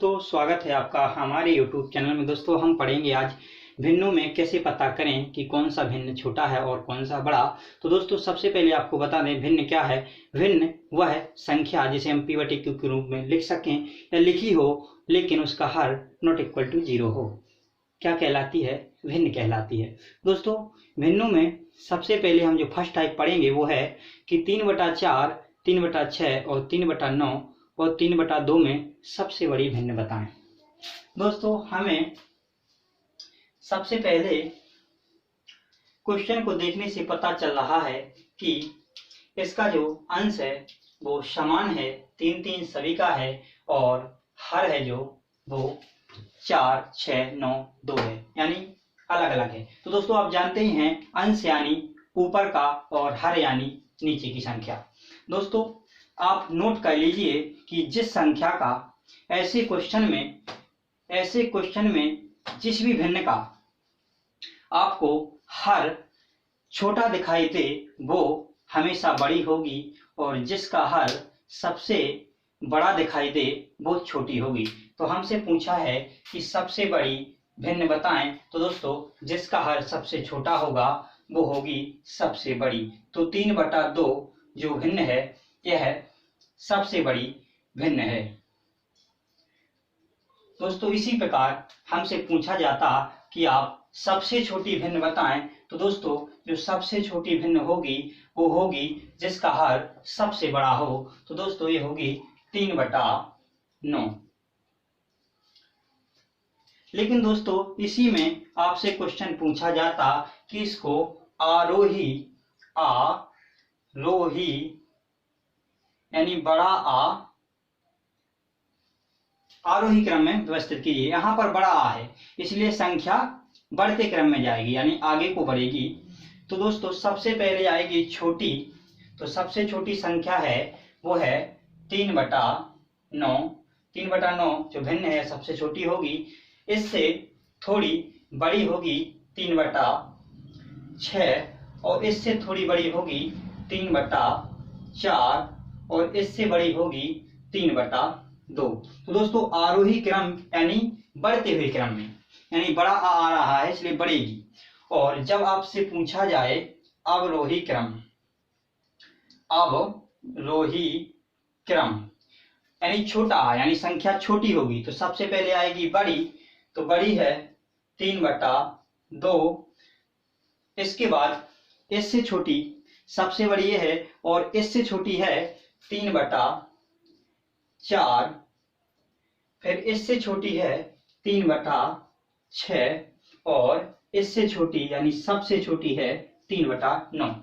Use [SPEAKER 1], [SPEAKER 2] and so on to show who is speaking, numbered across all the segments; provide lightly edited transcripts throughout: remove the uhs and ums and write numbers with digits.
[SPEAKER 1] दोस्तों, स्वागत है आपका हमारे YouTube चैनल में। दोस्तों, हम पढ़ेंगे आज भिन्नों में कैसे पता करें कि कौन सा भिन्न छोटा है और कौन सा बड़ा। तो दोस्तों, सबसे पहले आपको बता दें भिन्न क्या है। भिन्न वह संख्या जिसे हम p/q के रूप में लिख सकें या लिखी हो लेकिन उसका हर नॉट इक्वल टू 0 हो, क्या कहलाती है? भिन्न कहलाती है। दोस्तों, भिन्नों में सबसे पहले हम जो फर्स्ट टाइप पढ़ेंगे वो है कि 3/4, 3/6 और 3/9 और 3/2 में सबसे बड़ी भिन्न बताएं। दोस्तों, हमें सबसे पहले क्वेश्चन को देखने से पता चल रहा है कि इसका जो अंश है वो समान है, 3 सभी का है और हर है जो वो 4, 6, 9, 2 है, यानी अलग अलग है। तो दोस्तों, आप जानते ही हैं अंश यानी ऊपर का और हर यानी नीचे की संख्या। दोस्तों, आप नोट कर लीजिए कि जिस संख्या का ऐसे क्वेश्चन में जिस भी भिन्न का आपको हर छोटा दिखाई दे वो हमेशा बड़ी होगी और जिसका हर सबसे बड़ा दिखाई दे वो छोटी होगी। तो हमसे पूछा है कि सबसे बड़ी भिन्न बताएं। तो दोस्तों, जिसका हर सबसे छोटा होगा वो होगी सबसे बड़ी। तो 3/2 जो भिन्न है यह सबसे बड़ी भिन्न है। दोस्तों, इसी प्रकार हमसे पूछा जाता कि आप सबसे छोटी भिन्न बताएं। तो दोस्तों, जो सबसे छोटी भिन्न होगी वो होगी जिसका हर सबसे बड़ा हो। तो दोस्तों, ये होगी 3/9। लेकिन दोस्तों, इसी में आपसे क्वेश्चन पूछा जाता कि इसको आरोही यानी बड़ा आरोही क्रम में व्यवस्थित कीजिए। यहाँ पर बड़ा आ है इसलिए संख्या बढ़ते क्रम में जाएगी यानी आगे को बढ़ेगी। तो दोस्तों, सबसे पहले आएगी छोटी। तो सबसे छोटी संख्या है वो है 3/9। 3/9 जो भिन्न है सबसे छोटी होगी। इससे थोड़ी बड़ी होगी 3/6 और इससे थोड़ी बड़ी होगी 3/4 और इससे बड़ी होगी 3/2। तो दोस्तों, आरोही क्रम यानी बढ़ते हुए क्रम में, यानी बड़ा आ रहा है इसलिए बढ़ेगी। और जब आपसे पूछा जाए अवरोही क्रम यानी छोटा यानी संख्या छोटी होगी, तो सबसे पहले आएगी बड़ी। तो बड़ी है 3/2। इसके बाद इससे छोटी सबसे बड़ी ये है और इससे छोटी है 3/4। फिर इससे छोटी है 3/6 और इससे छोटी यानी सबसे छोटी है 3/9।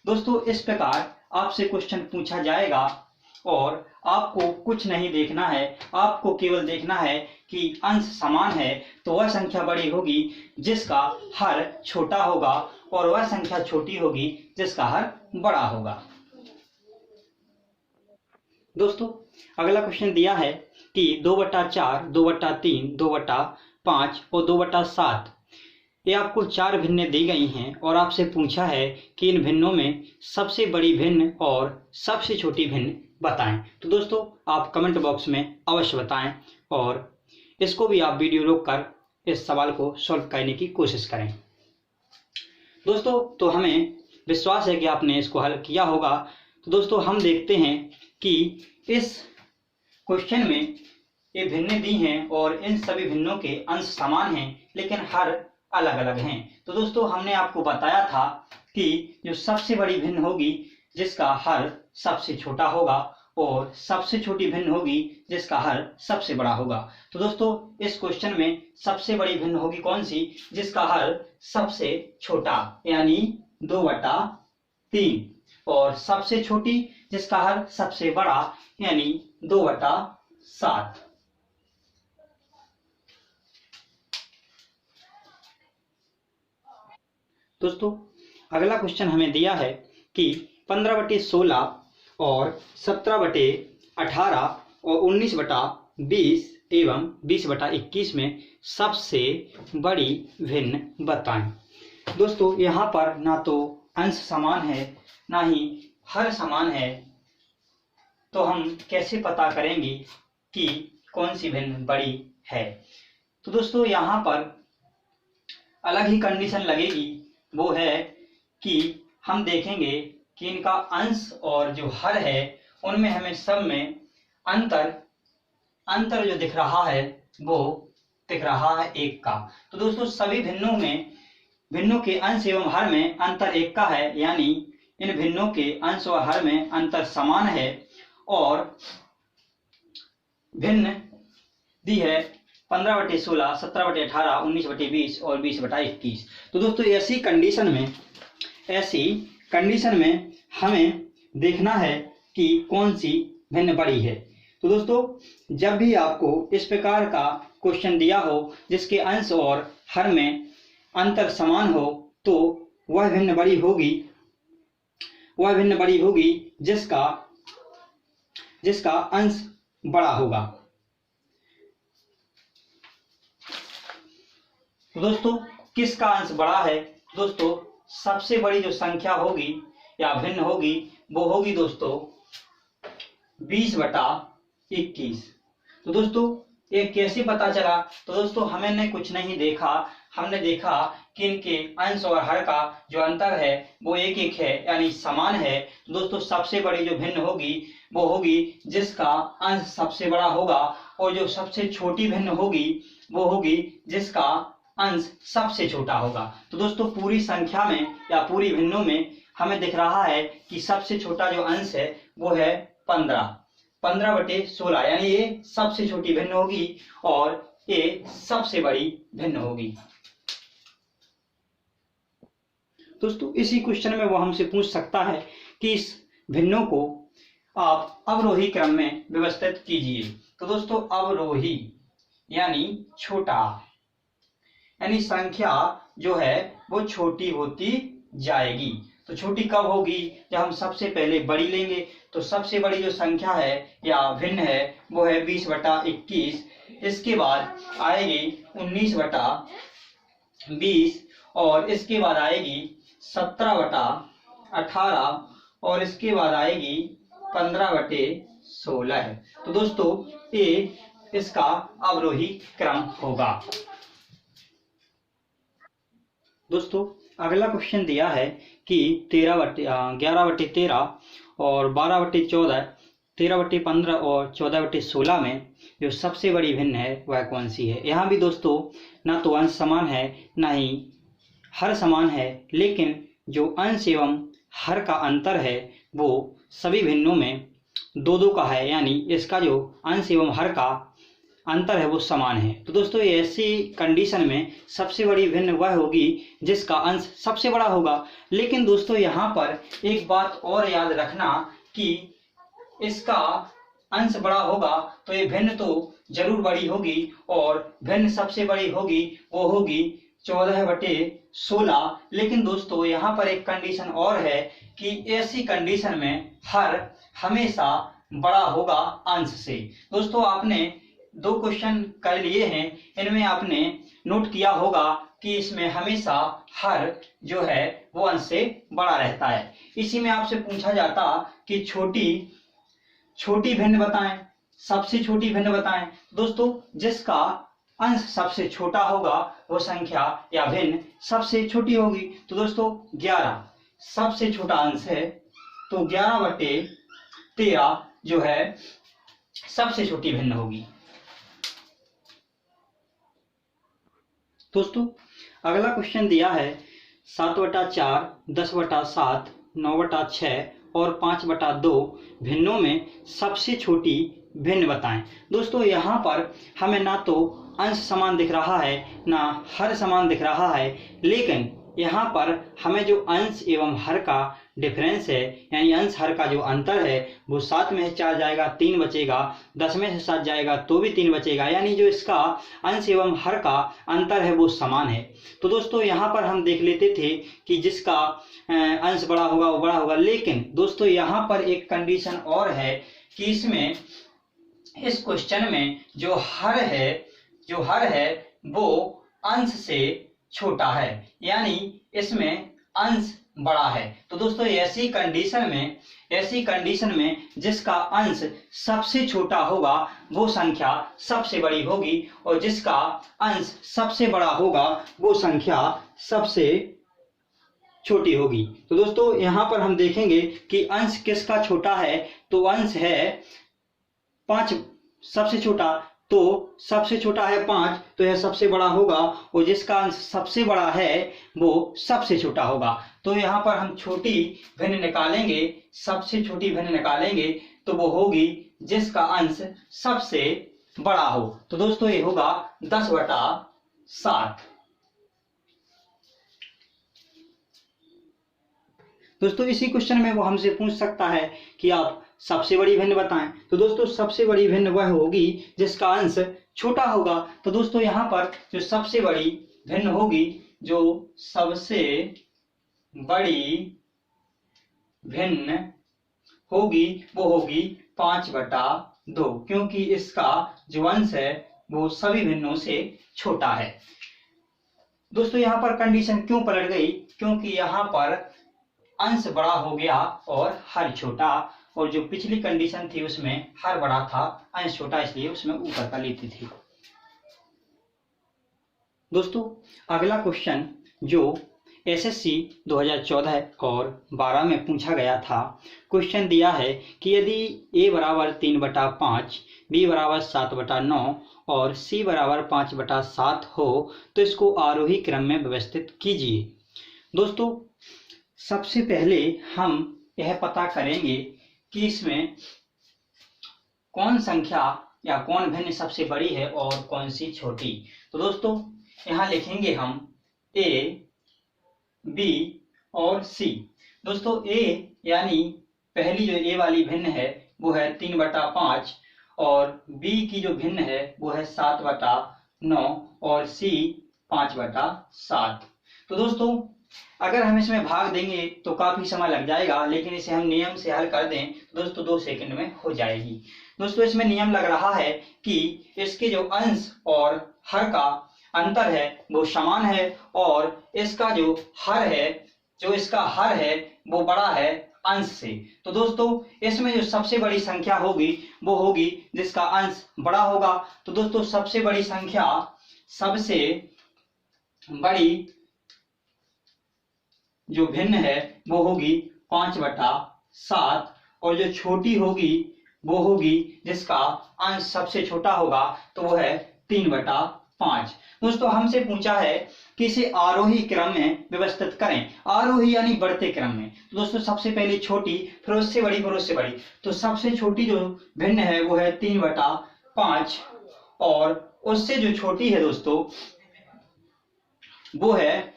[SPEAKER 1] दोस्तों, इस प्रकार आपसे क्वेश्चन पूछा जाएगा और आपको कुछ नहीं देखना है, आपको केवल देखना है कि अंश समान है तो वह संख्या बड़ी होगी जिसका हर छोटा होगा और वह संख्या छोटी होगी जिसका हर बड़ा होगा। दोस्तों, अगला क्वेश्चन दिया है कि 2/4, 2/3, 2/5 और 2/7 ये आपको 4 भिन्नें दी गई हैं और आपसे पूछा है कि इन भिन्नों में सबसे बड़ी भिन्न और सबसे छोटी भिन्न बताएं। तो दोस्तों, आप कमेंट बॉक्स में अवश्य बताएं और इसको भी आप वीडियो रोककर इस सवाल को सॉल्व करने की कोशिश करें। दोस्तों, तो हमें विश्वास है कि आपने इसको हल किया होगा। तो दोस्तों, हम देखते हैं कि इस क्वेश्चन में ये भिन्न दी हैं और इन सभी भिन्नों के अंश समान हैं लेकिन हर अलग अलग हैं। तो दोस्तों, हमने आपको बताया था कि जो सबसे बड़ी भिन्न होगी जिसका हर सबसे छोटा होगा और सबसे छोटी भिन्न होगी जिसका हर सबसे बड़ा होगा। तो दोस्तों, इस क्वेश्चन में सबसे बड़ी भिन्न होगी कौन सी? जिसका हर सबसे छोटा यानी 2/3 और सबसे छोटी जिसका हर सबसे बड़ा यानी 2/7। दोस्तों, अगला क्वेश्चन हमें दिया है कि 15/16 और 17/18 और 19/20 एवं 20/21 में सबसे बड़ी भिन्न बताएं। दोस्तों, यहाँ पर ना तो अंश समान है ना ही हर समान है, तो हम कैसे पता करेंगे कि कौन सी भिन्न बड़ी है। तो दोस्तों यहाँ पर अलग ही कंडीशन लगेगी, वो है कि हम देखेंगे कि इनका अंश और जो हर है उनमें हमें सब में अंतर जो दिख रहा है वो दिख रहा है 1 का। तो दोस्तों सभी भिन्नों के अंश एवं हर में अंतर 1 का है, यानी इन भिन्नों के अंश और हर में अंतर समान है और भिन्न दी है 15/16, 17/18, 19/20 और 20/21। तो दोस्तों ऐसी कंडीशन में हमें देखना है कि कौन सी भिन्न बड़ी है। तो दोस्तों जब भी आपको इस प्रकार का क्वेश्चन दिया हो जिसके अंश और हर में अंतर समान हो, तो वह भिन्न बड़ी होगी जिसका अंश बड़ा होगा। तो दोस्तों किसका अंश बड़ा है? दोस्तों सबसे बड़ी जो संख्या होगी या भिन्न होगी वो होगी दोस्तों 20/21। तो दोस्तों ये कैसे पता चला? तो दोस्तों हमने कुछ नहीं देखा, हमने देखा कि इनके अंश और हर का जो अंतर है वो 1-1 है, यानी समान है। तो दोस्तों सबसे बड़ी जो भिन्न होगी वो होगी जिसका अंश सबसे बड़ा होगा, और जो सबसे छोटी भिन्न होगी वो होगी जिसका अंश सबसे छोटा होगा। तो दोस्तों पूरी संख्या में या पूरी भिन्नों में हमें दिख रहा है कि सबसे छोटा जो अंश है वो है 15/16, यानी ये सबसे छोटी भिन्न होगी और ये सबसे बड़ी भिन्न होगी। दोस्तों इसी क्वेश्चन में वो हमसे पूछ सकता है कि इस भिन्नों को आप अवरोही क्रम में व्यवस्थित कीजिए। तो दोस्तों अवरोही यानी छोटा, यानी संख्या जो है वो छोटी होती जाएगी। तो छोटी कब होगी? जब हम सबसे पहले बड़ी लेंगे। तो सबसे बड़ी जो संख्या है या भिन्न है वो है 20/21, इसके बाद आएगी 19/20 और इसके बाद आएगी 17/18 और इसके बाद आएगी 15/16। तो दोस्तों ये इसका अवरोही क्रम होगा। दोस्तों अगला क्वेश्चन दिया है कि 11/13 और 12/14, 13/15 और 14/16 में जो सबसे बड़ी भिन्न है वह कौन सी है। यहाँ भी दोस्तों ना तो अंश समान है ना ही हर समान है, लेकिन जो अंश एवं हर का अंतर है वो सभी भिन्नों में 2-2 का है, यानी इसका जो अंश एवं हर का अंतर है वो समान है। तो दोस्तों ऐसी कंडीशन में सबसे बड़ी भिन्न वह होगी जिसका अंश सबसे बड़ा होगा। लेकिन दोस्तों यहाँ पर एक बात और याद रखना कि इसका अंश बड़ा होगा तो ये भिन्न तो जरूर बड़ी होगी, और भिन्न सबसे बड़ी होगी वो होगी 14/16। लेकिन दोस्तों यहाँ पर एक कंडीशन और है कि ऐसी कंडीशन में हर हमेशा बड़ा होगा अंश से। दोस्तों आपने 2 क्वेश्चन कर लिए हैं, इनमें आपने नोट किया होगा कि इसमें हमेशा हर जो है वो अंश से बड़ा रहता है। इसी में आपसे पूछा जाता कि छोटी भिन्न बताएं, सबसे छोटी भिन्न बताएं। दोस्तों जिसका अंश सबसे छोटा होगा वो संख्या या भिन्न सबसे छोटी होगी। तो दोस्तों 11 सबसे छोटा अंश है, तो 11/13 जो है सबसे छोटी भिन्न होगी। दोस्तों अगला क्वेश्चन दिया है 7/4, 10/7, 9/6 और 5/2 भिन्नों में सबसे छोटी भिन्न बताएं। दोस्तों यहाँ पर हमें ना तो अंश समान दिख रहा है ना हर समान दिख रहा है, लेकिन यहाँ पर हमें जो अंश एवं हर का डिफरेंस है, यानी अंश हर का जो अंतर है वो 7 में से 4 जाएगा 3 बचेगा, 10 में से 7 जाएगा तो भी 3 बचेगा, यानी जो इसका अंश एवं हर का अंतर है वो समान है। तो दोस्तों यहाँ पर हम देख लेते थे कि जिसका अंश बड़ा होगा वो बड़ा होगा, लेकिन दोस्तों यहाँ पर एक कंडीशन और है कि इसमें इस क्वेश्चन में जो हर है वो अंश से छोटा है, यानी इसमें अंश बड़ा है। तो दोस्तों ऐसी कंडीशन में जिसका अंश सबसे छोटा होगा वो संख्या सबसे बड़ी होगी, और जिसका अंश सबसे बड़ा होगा वो संख्या सबसे छोटी होगी। तो दोस्तों यहाँ पर हम देखेंगे कि अंश किसका छोटा है, तो अंश है 5, सबसे छोटा, तो सबसे छोटा है 5, तो यह सबसे बड़ा होगा, और जिसका अंश सबसे बड़ा है वो सबसे छोटा होगा। तो यहाँ पर हम छोटी भिन्न निकालेंगे, सबसे छोटी भिन्न निकालेंगे, तो वो होगी जिसका अंश सबसे बड़ा हो। तो दोस्तों ये होगा 10/7। दोस्तों इसी क्वेश्चन में वो हमसे पूछ सकता है कि आप सबसे बड़ी भिन्न बताएं। तो दोस्तों सबसे बड़ी भिन्न वह होगी जिसका अंश छोटा होगा। तो दोस्तों यहाँ पर जो सबसे बड़ी भिन्न होगी, जो सबसे बड़ी भिन्न होगी वो होगी 5/2, क्योंकि इसका जो अंश है वो सभी भिन्नों से छोटा है। दोस्तों यहाँ पर कंडीशन क्यों पलट गई, क्योंकि यहाँ पर अंश बड़ा हो गया और हर छोटा, और जो पिछली कंडीशन थी उसमें हर बड़ा था, अंश छोटा, इसलिए उसमें ऊपर का लेती थी। दोस्तों अगला क्वेश्चन जो एसएससी 2014 और 12 में पूछा गया था, क्वेश्चन दिया है कि यदि a = 3/5, b = 7/9 और c = 5/7 हो तो इसको आरोही क्रम में व्यवस्थित कीजिए। दोस्तों सबसे पहले हम यह पता करेंगे कि इसमें कौन संख्या या कौन भिन्न सबसे बड़ी है और कौन सी छोटी। तो दोस्तों यहाँ लिखेंगे हम a, b और c। दोस्तों a यानी पहली जो a वाली भिन्न है वो है 3/5, और b की जो भिन्न है वो है 7/9 और c 5/7। तो दोस्तों अगर हम इसमें भाग देंगे तो काफी समय लग जाएगा, लेकिन इसे हम नियम से हल कर दें तो दोस्तों 2 सेकंड में हो जाएगी। दोस्तों इसमें नियम लग रहा है कि इसके जो अंश और हर का अंतर है वो समान है, और इसका जो इसका हर है वो बड़ा है अंश से। तो दोस्तों इसमें जो सबसे बड़ी संख्या होगी वो होगी जिसका अंश बड़ा होगा। तो दोस्तों सबसे बड़ी संख्या, सबसे बड़ी जो भिन्न है वो होगी 5/7, और जो छोटी होगी वो होगी जिसका अंश सबसे छोटा होगा, तो वो है 3/5। दोस्तों हमसे पूछा है कि इसे आरोही क्रम में व्यवस्थित करें, आरोही यानी बढ़ते क्रम में। तो दोस्तों सबसे पहले छोटी, फिर उससे बड़ी, फिर उससे बड़ी। तो सबसे छोटी जो भिन्न है वो है 3/5, और उससे जो छोटी है दोस्तों वो है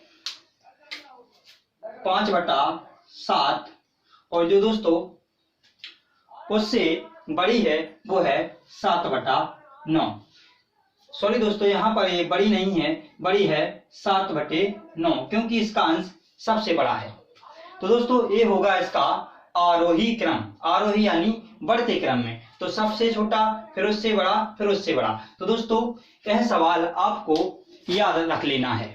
[SPEAKER 1] 5/7, और जो दोस्तों उससे बड़ी है वो है 7/9। सॉरी दोस्तों यहाँ पर ये बड़ी नहीं है, बड़ी है 7/9, क्योंकि इसका अंश सबसे बड़ा है। तो दोस्तों ये होगा इसका आरोही क्रम, आरोही यानी बढ़ते क्रम में। तो सबसे छोटा, फिर उससे बड़ा, फिर उससे बड़ा। तो दोस्तों यह सवाल आपको याद रख लेना है।